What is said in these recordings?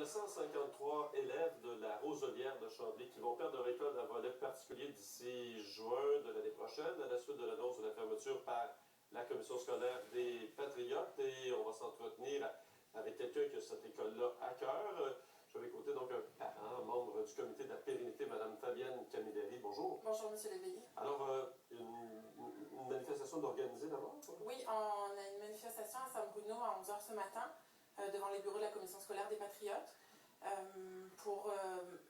153 élèves de la Roselière de Chambly qui vont perdre leur école d'un volet particulier d'ici juin de l'année prochaine, à la suite de l'annonce de la fermeture par la commission scolaire des Patriotes. Et on va s'entretenir avec quelqu'un qui a cette école-là à cœur. Je vais écouter donc un parent, membre du comité de la pérennité, Mme Fabienne Camilleri. Bonjour. Bonjour, M. Léveillé. Alors, une manifestation d'organiser d'abord? Oui, on a une manifestation à San Bruno à 11h ce matin, devant les bureaux de la commission scolaire des Patriotes, pour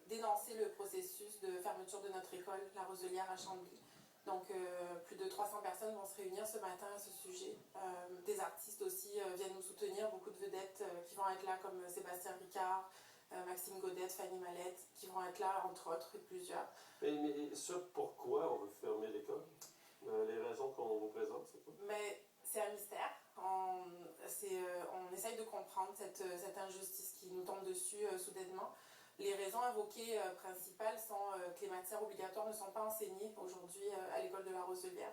dénoncer le processus de fermeture de notre école, la Roselière à Chambly. Donc, plus de 300 personnes vont se réunir ce matin à ce sujet. Des artistes aussi viennent nous soutenir, beaucoup de vedettes qui vont être là, comme Sébastien Ricard, Maxime Godette, Fanny Mallette, qui vont être là, entre autres, et plusieurs. Mais ça, pourquoi on veut fermer l'école? Les raisons qu'on vous présente, c'est quoi? Mais c'est un mystère. On essaye de comprendre cette injustice qui nous tombe dessus soudainement. Les raisons invoquées principales sont que les matières obligatoires ne sont pas enseignées aujourd'hui à l'école de la Roselière.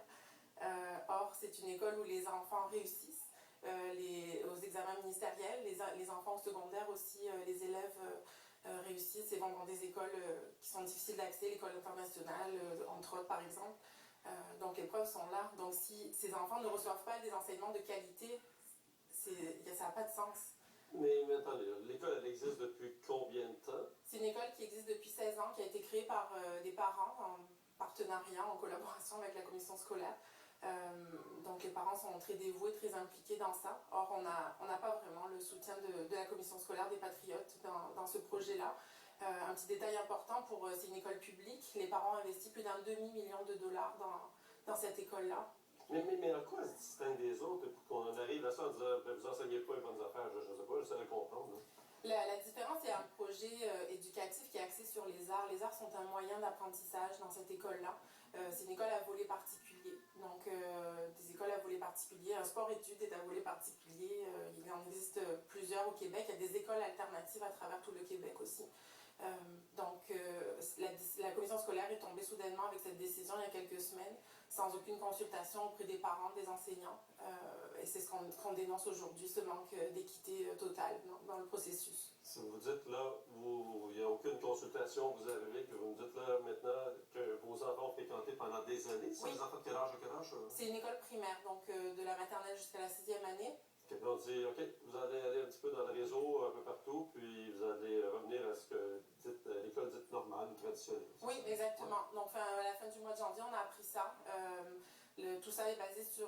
Or, c'est une école où les enfants réussissent aux examens ministériels, les enfants au secondaire aussi, les élèves réussissent et vont dans des écoles qui sont difficiles d'accès, l'école internationale, entre autres par exemple. Donc les preuves sont là. Donc si ces enfants ne reçoivent pas des enseignements de qualité, ça n'a pas de sens. Mais attendez, l'école elle existe depuis combien de temps? C'est une école qui existe depuis 16 ans, qui a été créée par des parents en partenariat, en collaboration avec la commission scolaire. Donc les parents sont très dévoués, très impliqués dans ça. Or, on n'a pas vraiment le soutien de la commission scolaire des Patriotes dans ce projet-là. Un petit détail important, c'est une école publique. Les parents investissent plus d'1 demi-million de dollars dans cette école-là. Mais en quoi elle se distingue des autres pour qu'on en arrive à ça en disant « vous enseignez pas les bonnes affaires » je ne sais pas, j'essaie de comprendre. La différence, c'est un projet éducatif qui est axé sur les arts. Les arts sont un moyen d'apprentissage dans cette école-là. C'est une école à volet particulier. Donc, des écoles à volet particulier. Un sport-études est à volet particulier. Il en existe plusieurs au Québec. Il y a des écoles alternatives à travers tout le Québec aussi. La commission scolaire est tombée soudainement avec cette décision il y a quelques semaines, sans aucune consultation auprès des parents, des enseignants. Et c'est ce qu'on dénonce aujourd'hui, ce manque d'équité totale dans le processus. Si vous dites là, il n'y a aucune consultation, vous arrivez, que vous me dites là maintenant que vos enfants ont fréquenté pendant des années. C'est des enfants de quel âge à quel âge? C'est une école primaire, donc de la maternelle jusqu'à la 6e année. On dit, OK, vous allez aller un petit peu dans le réseau, un peu partout, puis vous allez revenir à ce que l'école dite normale ou traditionnelle. Oui, exactement. Donc, à la fin du mois de janvier, on a appris ça. Tout ça est basé sur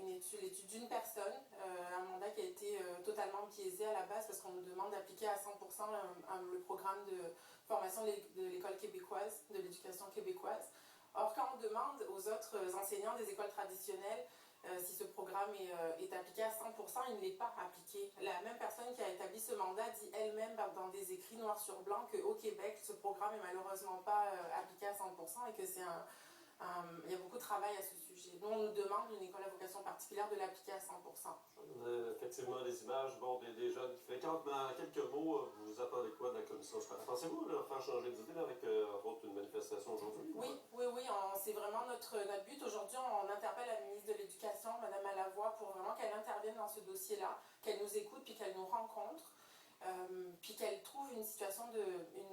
l'étude d'une personne, un mandat qui a été totalement biaisé à la base parce qu'on nous demande d'appliquer à 100% le programme de formation de l'école québécoise, de l'éducation québécoise. Or, quand on demande aux autres enseignants des écoles traditionnelles si ce programme est appliqué à 100%, il ne l'est pas appliqué. La même personne qui a établi ce mandat dit elle-même dans des écrits noir sur blanc qu'au Québec, ce programme n'est malheureusement pas appliqué à 100% et que il y a beaucoup de travail à ce sujet. Nous, on nous demande, une école à vocation particulière, de l'appliquer à 100%. Effectivement, les images des jeunes qui fréquentent, mais en quelques mots, vous attendez quoi de la commission scolaire? Pensez-vous leur faire changer d'idée avec, entre autres, une manifestation aujourd'hui? Oui, c'est vraiment notre but. Aujourd'hui, on interpelle la ministre de l'Éducation, Mme Malavoie, pour vraiment qu'elle intervienne dans ce dossier-là, qu'elle nous écoute puis qu'elle nous rencontre. Puis qu'elle trouve une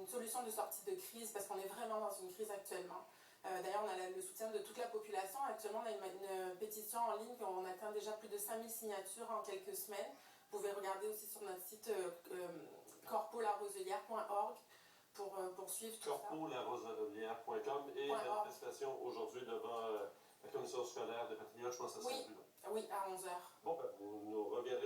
solution de sortie de crise, parce qu'on est vraiment dans une crise actuellement. D'ailleurs, on a le soutien de toute la population. Actuellement, on a une pétition en ligne, on atteint déjà plus de 5000 signatures en quelques semaines. Vous pouvez regarder aussi sur notre site corpolaroselière.org pour suivre tout ça. corpolaroselière.com et manifestation aujourd'hui devant la commission scolaire des Patriotes, je pense que ça Oui, à 11h. Bon, vous nous reviendrez